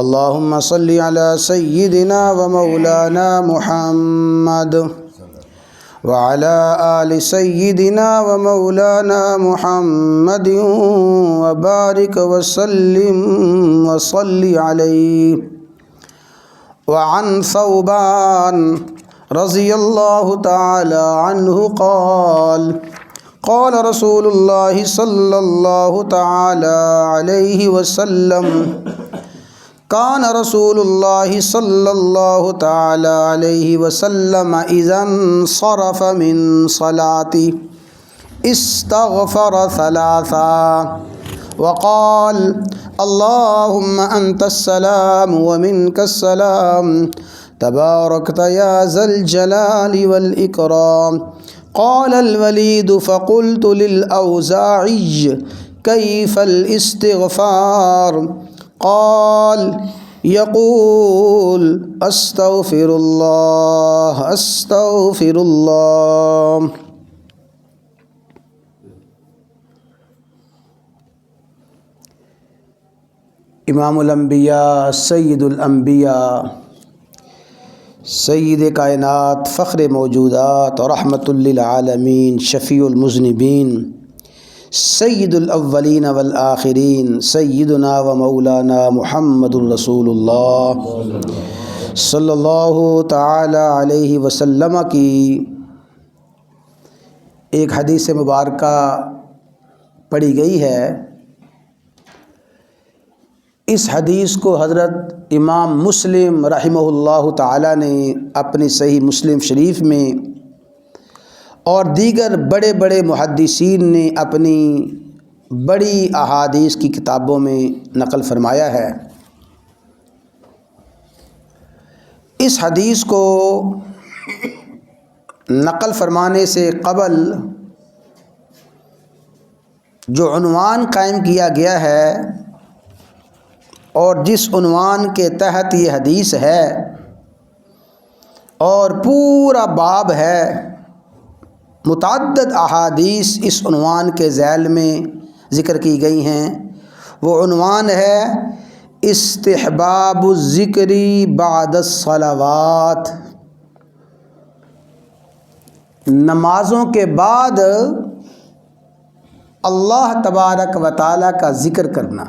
اللهم صل على سيدنا ومولانا محمد وعلى آل سيدنا ومولانا محمد وبارك وسلم وصل عليه. وعن ثوبان رضي الله تعالى عنه قال قال رسول الله صلى الله تعالى عليه وسلم كان رسول الله صلى الله تعالى عليه وسلم إذا انصرف من صلاته استغفر ثلاثا وقال اللهم أنت السلام ومنك السلام تباركت يا ذا الجلال والإكرام. قال الوليد فقلت للأوزاعي كيف الاستغفار؟ قال يقول استغفر الله استغفر الله. امام الانبیاء سید الانبیاء سید کائنات فخر موجودات اور رحمت للعالمین شفیع المذنبین سید الاولین والآخرین سیدنا و مولانا محمد الرسول اللہ صلی اللہ تعالی علیہ وسلم کی ایک حدیث مبارکہ پڑھی گئی ہے. اس حدیث کو حضرت امام مسلم رحمہ اللہ تعالی نے اپنی صحیح مسلم شریف میں اور دیگر بڑے بڑے محدثین نے اپنی بڑی احادیث کی کتابوں میں نقل فرمایا ہے. اس حدیث کو نقل فرمانے سے قبل جو عنوان قائم کیا گیا ہے اور جس عنوان کے تحت یہ حدیث ہے اور پورا باب ہے، متعدد احادیث اس عنوان کے ذیل میں ذکر کی گئی ہیں. وہ عنوان ہے استحباب الذکر بعد الصلوات، نمازوں کے بعد اللہ تبارک و تعالیٰ کا ذکر کرنا.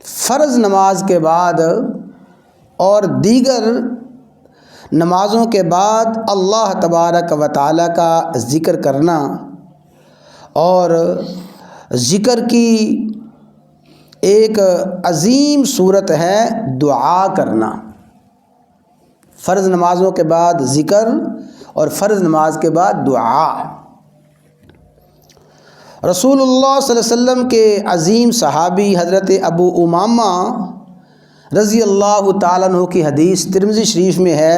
فرض نماز کے بعد اور دیگر نمازوں کے بعد اللہ تبارک و تعالیٰ کا ذکر کرنا، اور ذکر کی ایک عظیم صورت ہے دعا کرنا. فرض نمازوں کے بعد ذکر اور فرض نماز کے بعد دعا. رسول اللہ صلی اللہ علیہ وسلم کے عظیم صحابی حضرت ابو امامہ رضی اللہ تعالیٰ عنہ کی حدیث ترمذی شریف میں ہے.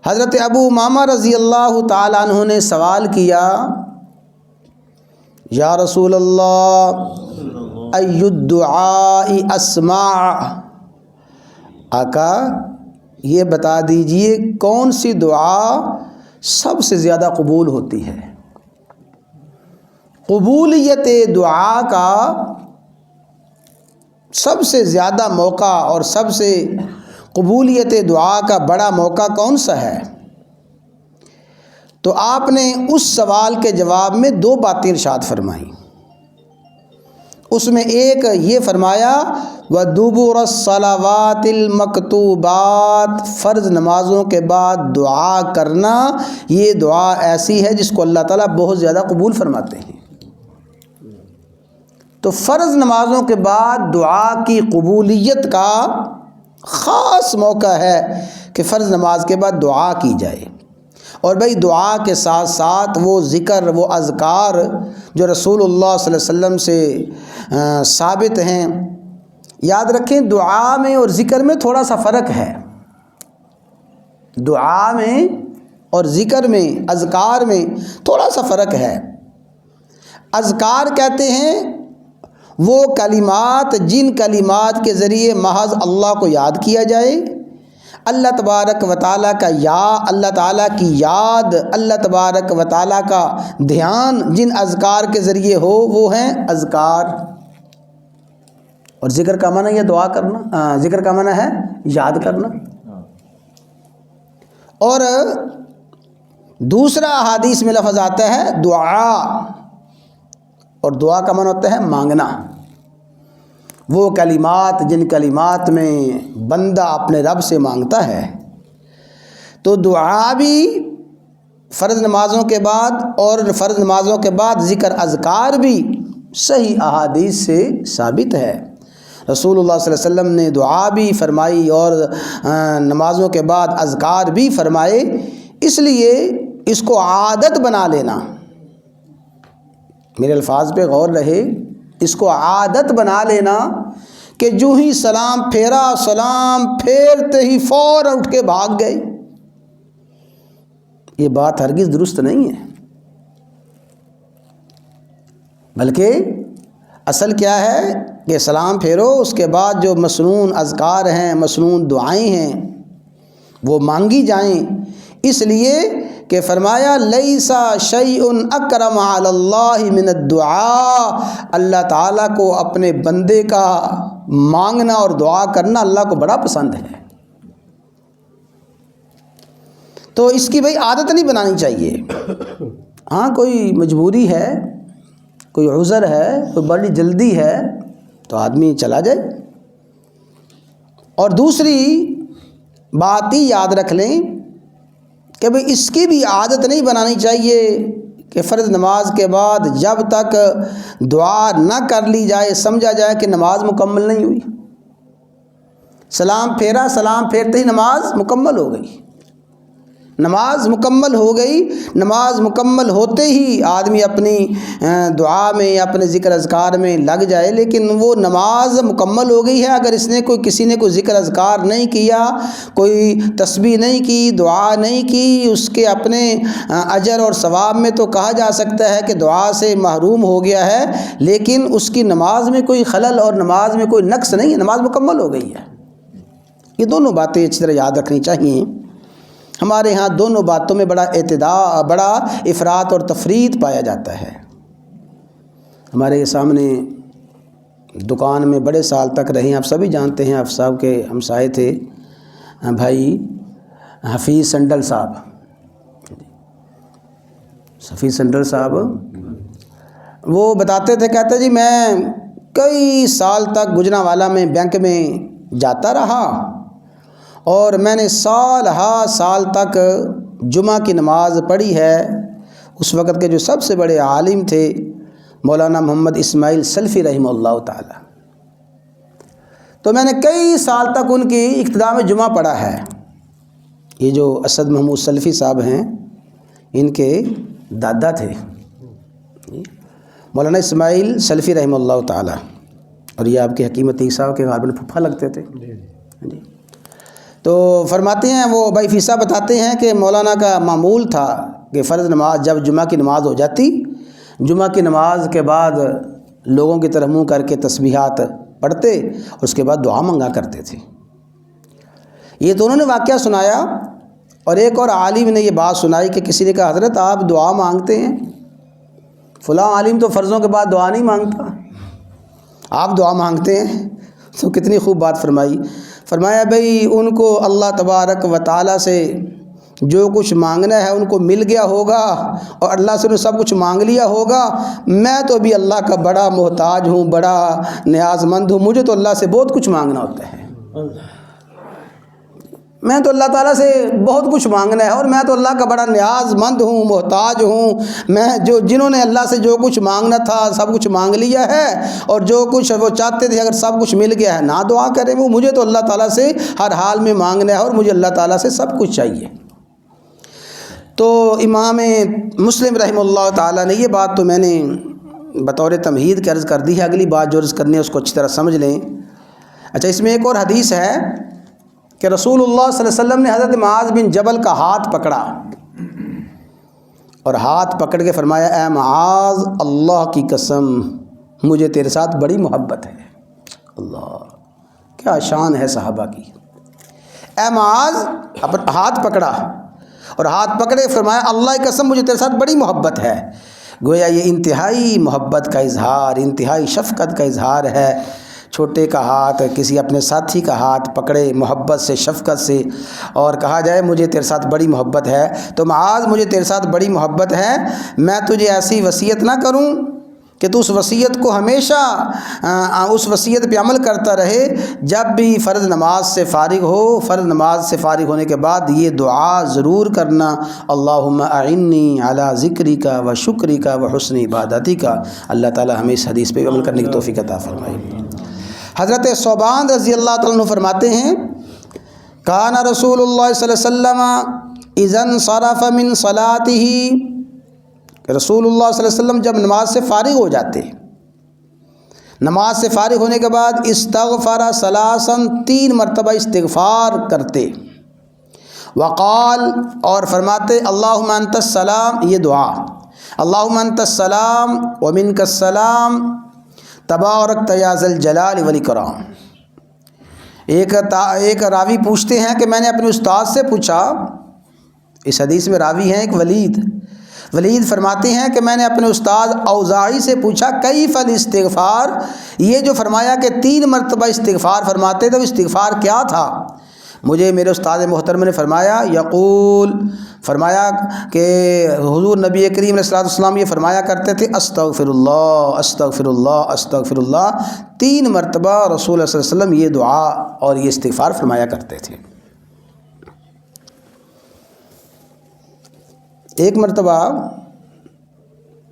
حضرت ابو امامہ رضی اللہ تعالیٰ عنہ نے سوال کیا، یا رسول اللہ ای الدعاء اسمع، آقا یہ بتا دیجئے کون سی دعا سب سے زیادہ قبول ہوتی ہے. قبولیت دعا کا سب سے زیادہ موقع اور سب سے قبولیت دعا کا بڑا موقع کون سا ہے؟ تو آپ نے اس سوال کے جواب میں دو باتیں ارشاد فرمائیں. اس میں ایک یہ فرمایا وَدُبُرَ الصَّلَوَاتِ الْمَكْتُوبَاتِ، فرض نمازوں کے بعد دعا کرنا، یہ دعا ایسی ہے جس کو اللہ تعالیٰ بہت زیادہ قبول فرماتے ہیں. تو فرض نمازوں کے بعد دعا کی قبولیت کا خاص موقع ہے کہ فرض نماز کے بعد دعا کی جائے. اور بھئی دعا کے ساتھ ساتھ وہ ذکر، وہ اذکار جو رسول اللہ صلی اللہ علیہ وسلم سے ثابت ہیں. یاد رکھیں دعا میں اور ذکر میں تھوڑا سا فرق ہے. دعا میں اور ذکر میں، اذکار میں تھوڑا سا فرق ہے. اذکار کہتے ہیں وہ کلمات جن کلمات کے ذریعے محض اللہ کو یاد کیا جائے، اللہ تبارک و تعالیٰ کا اللہ تعالیٰ کی یاد، اللہ تبارک و تعالیٰ کا دھیان جن اذکار کے ذریعے ہو وہ ہیں اذکار. اور ذکر کا معنی یہ دعا کرنا، ذکر کا معنی ہے یاد کرنا۔ اور دوسرا حدیث میں لفظ آتا ہے دعا، اور دعا کا معنی ہوتا ہے مانگنا، وہ کلمات جن کلمات میں بندہ اپنے رب سے مانگتا ہے۔ تو دعا بھی فرض نمازوں کے بعد، اور فرض نمازوں کے بعد ذکر اذکار بھی صحیح احادیث سے ثابت ہے۔ رسول اللہ صلی اللہ علیہ وسلم نے دعا بھی فرمائی اور نمازوں کے بعد اذکار بھی فرمائے، اس لیے اس کو عادت بنا لینا، میرے الفاظ پہ غور رہے، اس کو عادت بنا لینا کہ جو ہی سلام پھیرا، سلام پھیرتے ہی فوراً اٹھ کے بھاگ گئے، یہ بات ہرگز درست نہیں ہے۔ بلکہ اصل کیا ہے کہ سلام پھیرو، اس کے بعد جو مسنون اذکار ہیں، مسنون دعائیں ہیں، وہ مانگی جائیں، اس لیے کہ فرمایا لیسا شیء اکرم علی اللہ من الدعاء، اللہ تعالیٰ کو اپنے بندے کا مانگنا اور دعا کرنا اللہ کو بڑا پسند ہے۔ تو اس کی بھئی عادت نہیں بنانی چاہیے۔ ہاں کوئی مجبوری ہے، کوئی عذر ہے، کوئی بڑی جلدی ہے تو آدمی چلا جائے۔ اور دوسری بات ہی یاد رکھ لیں کہ بھئی اس کی بھی عادت نہیں بنانی چاہیے کہ فرض نماز کے بعد جب تک دعا نہ کر لی جائے سمجھا جائے کہ نماز مکمل نہیں ہوئی۔ سلام پھیرا، سلام پھیرتے ہی نماز مکمل ہو گئی، نماز مکمل ہو گئی۔ نماز مکمل ہوتے ہی آدمی اپنی دعا میں، اپنے ذکر اذکار میں لگ جائے، لیکن وہ نماز مکمل ہو گئی ہے، اگر اس نے کسی نے کوئی ذکر اذکار نہیں کیا، کوئی تسبیح نہیں کی، دعا نہیں کی، اس کے اپنے اجر اور ثواب میں تو کہا جا سکتا ہے کہ دعا سے محروم ہو گیا ہے، لیکن اس کی نماز میں کوئی خلل اور نماز میں کوئی نقص نہیں ہے، نماز مکمل ہو گئی ہے۔ یہ دونوں باتیں اچھی طرح یاد رکھنی چاہیے۔ ہمارے ہاں دونوں باتوں میں بڑا بڑا افراط اور تفریط پایا جاتا ہے۔ ہمارے سامنے دکان میں بڑے سال تک رہے ہیں، آپ سبھی جانتے ہیں، آپ صاحب کے ہمسائے تھے بھائی حفیظ سنڈل صاحب، حفیظ سنڈل صاحب، وہ بتاتے تھے، کہتے جی میں کئی سال تک گجرانوالہ میں بینک میں جاتا رہا، اور میں نے سال ہا سال تک جمعہ کی نماز پڑھی ہے۔ اس وقت کے جو سب سے بڑے عالم تھے مولانا محمد اسماعیل سلفی رحمہ اللہ تعالی، تو میں نے کئی سال تک ان کی ابتدا میں جمعہ پڑھا ہے۔ یہ جو اسد محمود سلفی صاحب ہیں، ان کے دادا تھے مولانا اسماعیل سلفی رحمہ اللہ تعالی، اور یہ آپ کے حکیم عتیق صاحب کے غالباً پھپھا لگتے تھے۔ تو فرماتے ہیں وہ بھائی فیصہ بتاتے ہیں کہ مولانا کا معمول تھا کہ فرض نماز جب جمعہ کی نماز ہو جاتی، جمعہ کی نماز کے بعد لوگوں کی طرف منہ کر کے تسبیحات پڑھتے اور اس کے بعد دعا منگا کرتے تھے۔ یہ تو انہوں نے واقعہ سنایا، اور ایک اور عالم نے یہ بات سنائی کہ کسی نے کہا حضرت آپ دعا مانگتے ہیں، فلاں عالم تو فرضوں کے بعد دعا نہیں مانگتا، آپ دعا مانگتے ہیں۔ تو کتنی خوب بات فرمائی، فرمایا بھئی ان کو اللہ تبارک و تعالیٰ سے جو کچھ مانگنا ہے ان کو مل گیا ہوگا، اور اللہ سے انہوں نے سب کچھ مانگ لیا ہوگا، میں تو بھی اللہ کا بڑا محتاج ہوں، بڑا نیاز مند ہوں، مجھے تو اللہ سے بہت کچھ مانگنا ہوتا ہے، میں تو اللہ تعالیٰ سے بہت کچھ مانگنا ہے، اور میں تو اللہ کا بڑا نیاز مند ہوں، محتاج ہوں، میں جنہوں نے اللہ سے جو کچھ مانگنا تھا سب کچھ مانگ لیا ہے، اور جو کچھ وہ چاہتے تھے اگر سب کچھ مل گیا ہے نہ دعا کریں وہ، مجھے تو اللہ تعالیٰ سے ہر حال میں مانگنا ہے، اور مجھے اللہ تعالیٰ سے سب کچھ چاہیے۔ تو امام مسلم رحمہ اللہ تعالیٰ نے یہ بات تو میں نے بطور تمہید کے عرض کر دی ہے، اگلی بات جو عرض کرنی ہے اس کو اچھی طرح سمجھ لیں۔ اچھا، اس میں ایک اور حدیث ہے کہ رسول اللہ صلی اللہ علیہ وسلم نے حضرت معاذ بن جبل کا ہاتھ پکڑا، اور ہاتھ پکڑ کے فرمایا اے معاذ اللہ کی قسم مجھے تیرے ساتھ بڑی محبت ہے۔ اللہ، کیا شان ہے صحابہ کی۔ اے معاذ، ہاتھ پکڑا، اور ہاتھ پکڑے فرمایا اللہ کی قسم مجھے تیرے ساتھ بڑی محبت ہے۔ گویا یہ انتہائی محبت کا اظہار، انتہائی شفقت کا اظہار ہے چھوٹے کا ہاتھ، کسی اپنے ساتھی کا ہاتھ پکڑے محبت سے، شفقت سے، اور کہا جائے مجھے تیرے ساتھ بڑی محبت ہے، تو معاذ مجھے تیرے ساتھ بڑی محبت ہے، میں تجھے ایسی وصیت نہ کروں کہ تو اس وصیت کو ہمیشہ اس وصیت پہ عمل کرتا رہے، جب بھی فرض نماز سے فارغ ہو، فرض نماز سے فارغ ہونے کے بعد یہ دعا ضرور کرنا، اللہم اعنی علی ذکرک و شکرک و حسن عبادتک۔ اللہ تعالی ہمیں اس حدیث پہ عمل کرنے کی توفیق عطا فرمائے۔ حضرت ثوبان رضی اللہ تعالیٰ عنہ فرماتے ہیں کان رسول اللہ صلی اللہ علیہ وسلم اذا انصرف من صلاتہ، کہ رسول اللہ صلی اللہ علیہ وسلم جب نماز سے فارغ ہو جاتے، نماز سے فارغ ہونے کے بعد استغفر ثلاثا، 3 مرتبہ استغفار کرتے، وقال، اور فرماتے اللہم انت السلام، یہ دعا، اللہم انت السلام ومنک السلام تبارکت یا ذا الجلال والاکرام۔ ایک راوی پوچھتے ہیں کہ میں نے اپنے استاد سے پوچھا، اس حدیث میں راوی ہیں ایک ولید فرماتے ہیں کہ میں نے اپنے استاد اوزاعی سے پوچھا کیف الاستغفار، یہ جو فرمایا کہ 3 مرتبہ استغفار فرماتے تو استغفار کیا تھا؟ مجھے میرے استاد محترم نے فرمایا فرمایا کہ حضور نبی کریم علیہ السلام یہ فرمایا کرتے تھے استغفر اللہ استغفر اللہ استغفر اللہ، 3 مرتبہ رسول اللہ صلی اللہ علیہ وسلم یہ دعا اور یہ استغفار فرمایا کرتے تھے۔ ایک مرتبہ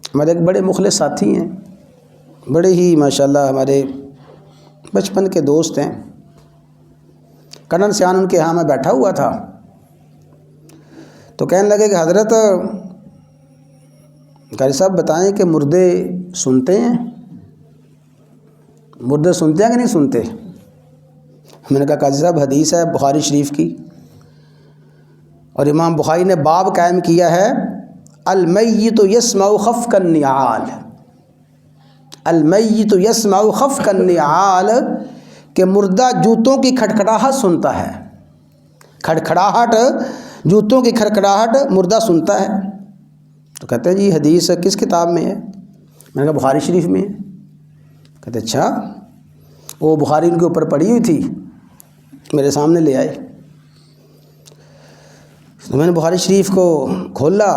ہمارے ایک بڑے مخلص ساتھی ہیں، بڑے ہی ماشاءاللہ ہمارے بچپن کے دوست ہیں، کنن سیان ان کے ہاں میں بیٹھا ہوا تھا، تو کہنے لگے کہ حضرت قاری صاحب بتائیں کہ مردے سنتے ہیں؟ مردے سنتے ہیں کہ نہیں سنتے؟ میں نے کہا قاضی صاحب حدیث ہے بخاری شریف کی، اور امام بخاری نے باب قائم کیا ہے المیت یسمع خفق النعال، المیت یسمع خفق النعال، کہ مردہ جوتوں کی کھڑکھڑاہٹ سنتا ہے، کھڑکھڑاہٹ، جوتوں کی کھڑکھڑاہٹ مردہ سنتا ہے۔ تو کہتے ہیں جی حدیث کس کتاب میں ہے؟ میں نے کہا بخاری شریف میں ہے۔ کہتے اچھا، وہ بخاری ان کے اوپر پڑی ہوئی تھی، میرے سامنے لے آئے، تو میں نے بخاری شریف کو کھولا،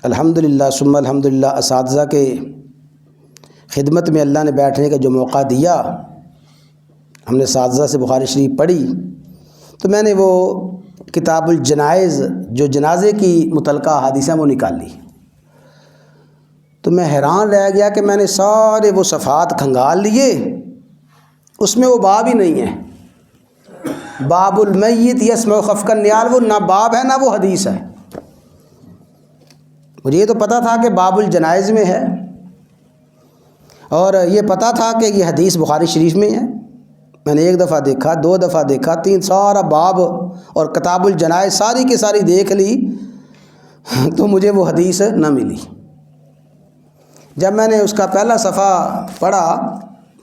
الحمدللہ ثم الحمدللہ اساتذہ کے خدمت میں اللہ نے بیٹھنے کا جو موقع دیا، ہم نے اساتذہ سے بخاری شریف پڑھی، تو میں نے وہ کتاب الجنائز جو جنازے کی متعلقہ احادیث ہیں وہ نکال لی، تو میں حیران رہ گیا کہ میں نے سارے وہ صفحات کھنگال لیے، اس میں وہ باب ہی نہیں ہے، باب المیت یسمع خفق النعال، وہ نہ باب ہے نہ وہ حدیث ہے۔ مجھے یہ تو پتہ تھا کہ باب الجنائز میں ہے، اور یہ پتہ تھا کہ یہ حدیث بخاری شریف میں ہے۔ میں نے 1 دفعہ دیکھا، 2 دفعہ دیکھا، 3، سارا باب اور کتاب الجنائز ساری کی ساری دیکھ لی، تو مجھے وہ حدیث نہ ملی۔ جب میں نے اس کا پہلا صفحہ پڑھا،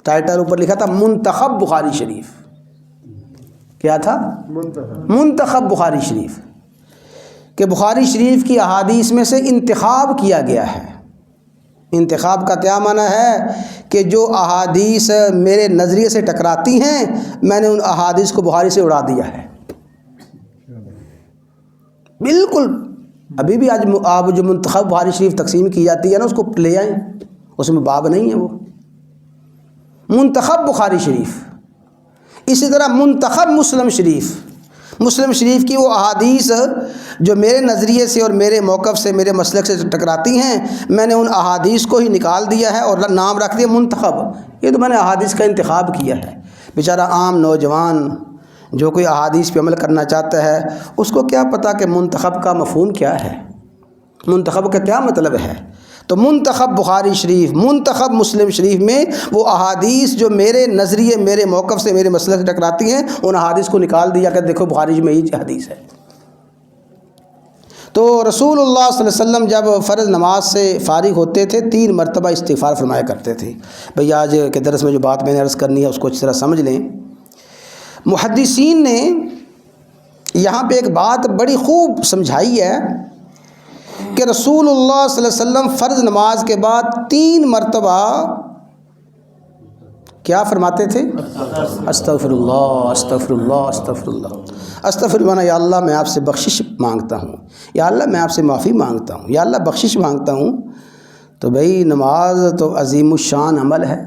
ٹائٹل اوپر لکھا تھا منتخب بخاری شریف، کیا تھا؟ منتخب بخاری شریف، کہ بخاری شریف کی احادیث میں سے انتخاب کیا گیا ہے۔ انتخاب کا کیا معنی ہے؟ کہ جو احادیث میرے نظریے سے ٹکراتی ہیں، میں نے ان احادیث کو بخاری سے اڑا دیا ہے، بالکل۔ ابھی بھی آج آپ جو منتخب بخاری شریف تقسیم کی جاتی ہے نا، اس کو لے آئیں، اس میں باب نہیں ہے، وہ منتخب بخاری شریف۔ اسی طرح منتخب مسلم شریف، مسلم شریف کی وہ احادیث جو میرے نظریے سے اور میرے موقف سے، میرے مسلک سے ٹکراتی ہیں، میں نے ان احادیث کو ہی نکال دیا ہے اور نام رکھ دیا منتخب۔ یہ تو میں نے احادیث کا انتخاب کیا ہے۔ بیچارہ عام نوجوان جو کوئی احادیث پہ عمل کرنا چاہتا ہے، اس کو کیا پتہ کہ منتخب کا مفہوم کیا ہے، منتخب کا کیا مطلب ہے۔ تو منتخب بخاری شریف، منتخب مسلم شریف میں وہ احادیث جو میرے نظریے، میرے موقف سے، میرے مسئلے سے ٹکراتی ہیں، ان احادیث کو نکال دیا کہ دیکھو بخاری میں یہ حدیث ہے۔ تو رسول اللہ صلی اللہ علیہ وسلم جب فرض نماز سے فارغ ہوتے تھے 3 مرتبہ استغفار فرمایا کرتے تھے۔ بھئی آج کے درس میں جو بات میں نے عرض کرنی ہے اس کو اچھی طرح سمجھ لیں۔ محدثین نے یہاں پہ ایک بات بڑی خوب سمجھائی ہے کہ رسول اللہ صلی اللہ علیہ وسلم فرض نماز کے بعد 3 مرتبہ کیا فرماتے تھے؟ استغفر اللہ استغفر اللہ استغفر اللہ۔ استغفر اللہ یا اللہ میں آپ سے بخشش مانگتا ہوں، یا اللہ میں آپ سے معافی مانگتا ہوں، یا اللہ بخشش مانگتا ہوں۔ تو بھئی نماز تو عظیم الشان عمل ہے،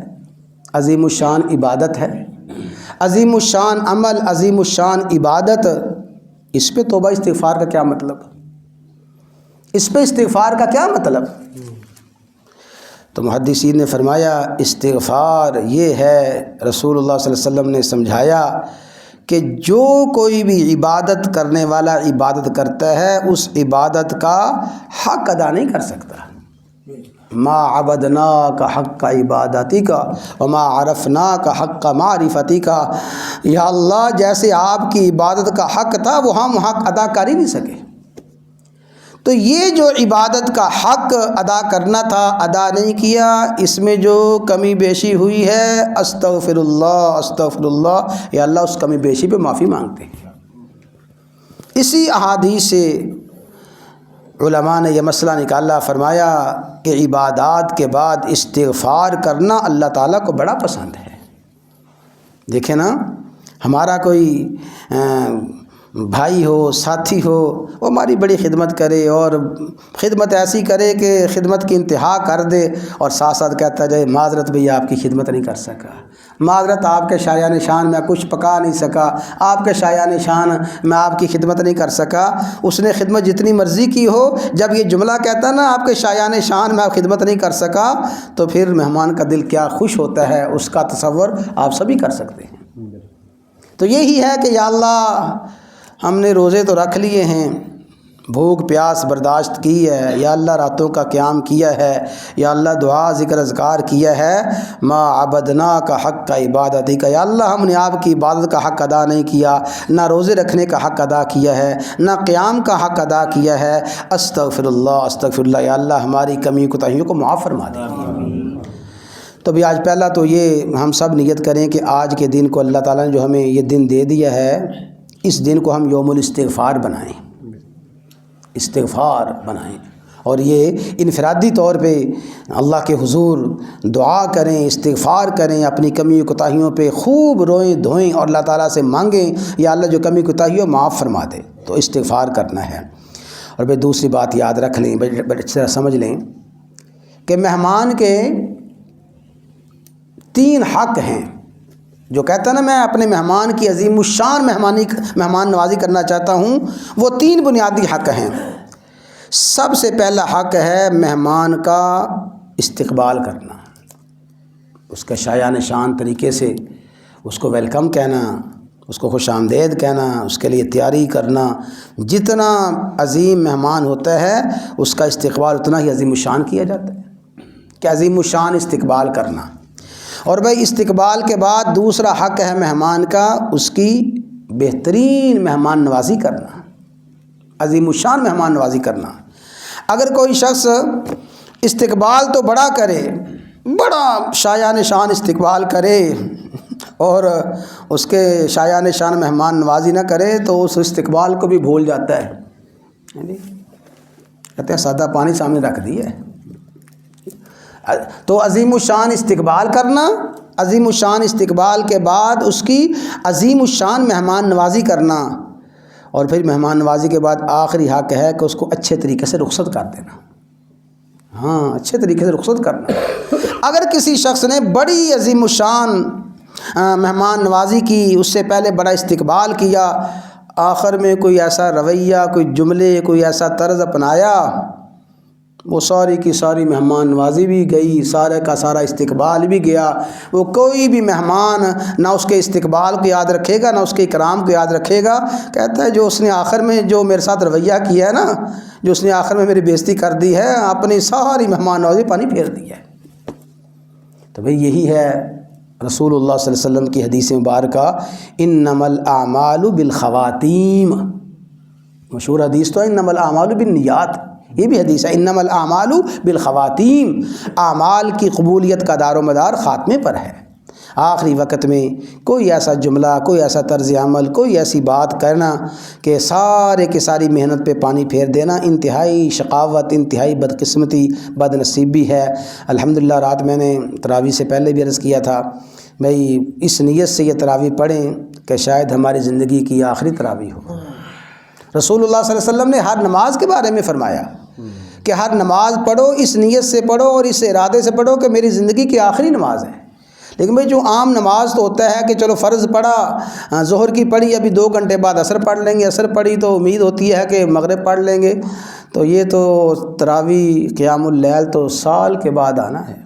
عظیم الشان عبادت ہے، عظیم الشان عمل، عظیم الشان عبادت، اس پہ توبہ استغفار کا کیا مطلب؟ اس پہ استغفار کا کیا مطلب؟ تو محدثین نے فرمایا استغفار یہ ہے، رسول اللہ صلی اللہ علیہ وسلم نے سمجھایا کہ جو کوئی بھی عبادت کرنے والا عبادت کرتا ہے اس عبادت کا حق ادا نہیں کر سکتا۔ ما عبدنا کا حق کا عبادتی کا وما عرفنا کا حق کا معرفتی کا، یا اللہ جیسے آپ کی عبادت کا حق تھا وہ ہم حق ادا کر ہی نہیں سکے۔ تو یہ جو عبادت کا حق ادا کرنا تھا ادا نہیں کیا، اس میں جو کمی بیشی ہوئی ہے استغفر اللہ، یا اللہ اس کمی بیشی پہ معافی مانگتے ہیں۔ اسی احادیث سے علماء نے یہ مسئلہ نکالا، فرمایا کہ عبادات کے بعد استغفار کرنا اللہ تعالیٰ کو بڑا پسند ہے۔ دیکھیں نا، ہمارا کوئی بھائی ہو، ساتھی ہو، وہ ہماری بڑی خدمت کرے اور خدمت ایسی کرے کہ خدمت کی انتہا کر دے، اور ساتھ ساتھ کہتا جائے معذرت بھیا آپ کی خدمت نہیں کر سکا، معذرت آپ کے شایع نشان میں کچھ پکا نہیں سکا، آپ کے شایع نشان میں آپ کی خدمت نہیں کر سکا۔ اس نے خدمت جتنی مرضی کی ہو، جب یہ جملہ کہتا نا آپ کے شایع نشان میں آپ خدمت نہیں کر سکا، تو پھر مہمان کا دل کیا خوش ہوتا ہے، اس کا تصور آپ سبھی کر سکتے ہیں۔ تو یہی ہے کہ یا اللہ ہم نے روزے تو رکھ لیے ہیں، بھوک پیاس برداشت کی ہے، یا اللہ راتوں کا قیام کیا ہے، یا اللہ دعا ذکر اذکار کیا ہے، ما عبدنا کا حق کا عبادتی کا، یا اللہ ہم نے آپ کی عبادت کا حق ادا نہیں کیا، نہ روزے رکھنے کا حق ادا کیا ہے، نہ قیام کا حق ادا کیا ہے، استغفر اللہ، یا اللہ ہماری کمی کوتاہیوں کو معاف فرما دیجیے۔ تو بھی آج پہلا تو یہ ہم سب نیت کریں کہ آج کے دن کو اللہ تعالیٰ نے جو ہمیں یہ دن دے دیا ہے، اس دن کو ہم یوم الاستغفار بنائیں، استغفار بنائیں، اور یہ انفرادی طور پہ اللہ کے حضور دعا کریں، استغفار کریں، اپنی کمی کوتاہیوں پہ خوب روئیں دھوئیں اور اللہ تعالیٰ سے مانگیں یا اللہ جو کمی کوتاہی ہو معاف فرما دے۔ تو استغفار کرنا ہے۔ اور بھئی دوسری بات یاد رکھ لیں، بڑی اچھی طرح سمجھ لیں کہ مہمان کے 3 حق ہیں۔ جو کہتا ہے نا میں اپنے مہمان کی عظیم الشان مہمان نوازی کرنا چاہتا ہوں، وہ 3 بنیادی حق ہیں۔ سب سے پہلا حق ہے مہمان کا استقبال کرنا، اس کا شایع نشان طریقے سے اس کو ویلکم کہنا، اس کو خوش آمدید کہنا، اس کے لیے تیاری کرنا۔ جتنا عظیم مہمان ہوتا ہے اس کا استقبال اتنا ہی عظیم الشان کیا جاتا ہے کہ عظیم الشان استقبال کرنا۔ اور بھائی استقبال کے بعد دوسرا حق ہے مہمان کا اس کی بہترین مہمان نوازی کرنا، عظیم الشان مہمان نوازی کرنا۔ اگر کوئی شخص استقبال تو بڑا کرے، بڑا شایع نشان استقبال کرے، اور اس کے شایع نشان مہمان نوازی نہ کرے تو اس استقبال کو بھی بھول جاتا ہے، کہتے ہیں سادہ پانی سامنے رکھ دی ہے۔ تو عظیم الشان استقبال کرنا، عظیم الشان استقبال کے بعد اس کی عظیم الشان مہمان نوازی کرنا، اور پھر مہمان نوازی کے بعد آخری حق ہے کہ اس کو اچھے طریقے سے رخصت کر دینا۔ ہاں، اچھے طریقے سے رخصت کرنا۔ اگر کسی شخص نے بڑی عظیم الشان مہمان نوازی کی، اس سے پہلے بڑا استقبال کیا، آخر میں کوئی ایسا رویہ، کوئی جملے، کوئی ایسا طرز اپنایا، وہ ساری کی ساری مہمان نوازی بھی گئی، سارے کا سارا استقبال بھی گیا۔ وہ کوئی بھی مہمان نہ اس کے استقبال کو یاد رکھے گا، نہ اس کے اکرام کو یاد رکھے گا۔ کہتا ہے جو اس نے آخر میں جو میرے ساتھ رویہ کیا ہے نا، جو اس نے آخر میں میری بےزتی کر دی ہے، اپنی ساری مہمان نوازی پانی پھیر دی ہے۔ تو بھئی یہی ہے رسول اللہ صلی اللہ علیہ وسلم کی حدیث مبارکہ، انما الاعمال بالخواتیم، مشہور حدیث تو ہے انما الاعمال بالنیات، یہ بھی حدیث ہے انما الاعمال بالخواتیم، اعمال کی قبولیت کا دار و مدار خاتمے پر ہے۔ آخری وقت میں کوئی ایسا جملہ، کوئی ایسا طرز عمل، کوئی ایسی بات کرنا کہ سارے کی ساری محنت پہ پانی پھیر دینا انتہائی شقاوت، انتہائی بدقسمتی، بد نصیبی ہے۔ الحمدللہ رات میں نے تراویح سے پہلے بھی عرض کیا تھا بھئی اس نیت سے یہ تراویح پڑھیں کہ شاید ہماری زندگی کی آخری تراویح ہو۔ رسول اللہ صلی اللہ علیہ وسلم نے ہر نماز کے بارے میں فرمایا کہ ہر نماز پڑھو اس نیت سے پڑھو اور اس ارادے سے پڑھو کہ میری زندگی کی آخری نماز ہے۔ لیکن بھئی جو عام نماز تو ہوتا ہے کہ چلو فرض پڑھا، ظہر کی پڑھی، ابھی 2 گھنٹے بعد عصر پڑھ لیں گے، عصر پڑھی تو امید ہوتی ہے کہ مغرب پڑھ لیں گے، تو یہ تو تراویح قیام اللیل تو سال کے بعد آنا ہے۔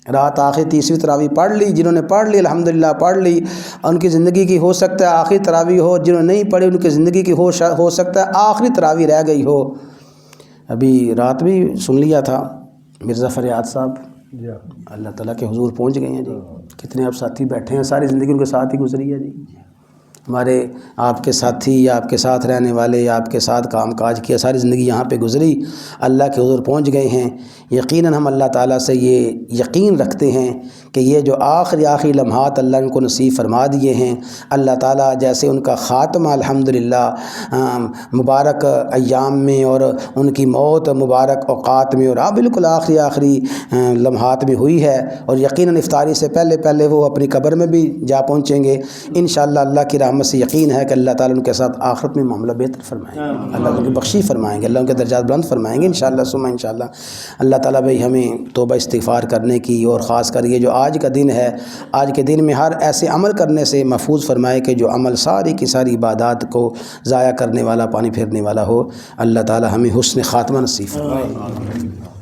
رات آخری 30ویں تراویح پڑھ لی، جنہوں نے پڑھ لی الحمدللہ پڑھ لی، ان کی زندگی کی ہو سکتا ہے آخری تراویح ہو، جنہوں نے نہیں پڑھی ان کی زندگی کی ہو سکتا ہے آخری تراویح رہ گئی ہو۔ ابھی رات بھی سن لیا تھا مرزا فریاد صاحب اللہ تعالیٰ کے حضور پہنچ گئے ہیں جی، کتنے اب ساتھی بیٹھے ہیں، ساری زندگی ان کے ساتھ ہی گزری ہے جی، ہمارے آپ کے ساتھی یا آپ کے ساتھ رہنے والے یا آپ کے ساتھ کام کاج کیا، ساری زندگی یہاں پہ گزری، اللہ کے حضور پہنچ گئے ہیں۔ یقیناً ہم اللہ تعالیٰ سے یہ یقین رکھتے ہیں کہ یہ جو آخری لمحات اللہ ان کو نصیب فرما دیے ہیں، اللہ تعالیٰ جیسے ان کا خاتمہ الحمدللہ مبارک ایام میں اور ان کی موت مبارک اوقات میں اور بالکل آخری لمحات میں ہوئی ہے، اور یقیناً افطاری سے پہلے وہ اپنی قبر میں بھی جا پہنچیں گے انشاءاللہ۔ اللہ کی رحمت سے یقین ہے کہ اللہ تعالیٰ ان کے ساتھ آخرت میں معاملہ بہتر فرمائیں گے، اللہ ان کی بخشی فرمائیں گے، اللہ ان کے درجات بلند فرمائیں گے انشاءاللہ ثم انشاءاللہ۔ اللہ تعالیٰ بھائی ہمیں توبہ استغفار کرنے کی اور خاص کر یہ جو آج کا دن ہے، آج کے دن میں ہر ایسے عمل کرنے سے محفوظ فرمائے کہ جو عمل ساری کی ساری عبادات کو ضائع کرنے والا، پانی پھیرنے والا ہو۔ اللہ تعالیٰ ہمیں حسن خاتمہ نصیب فرمائے۔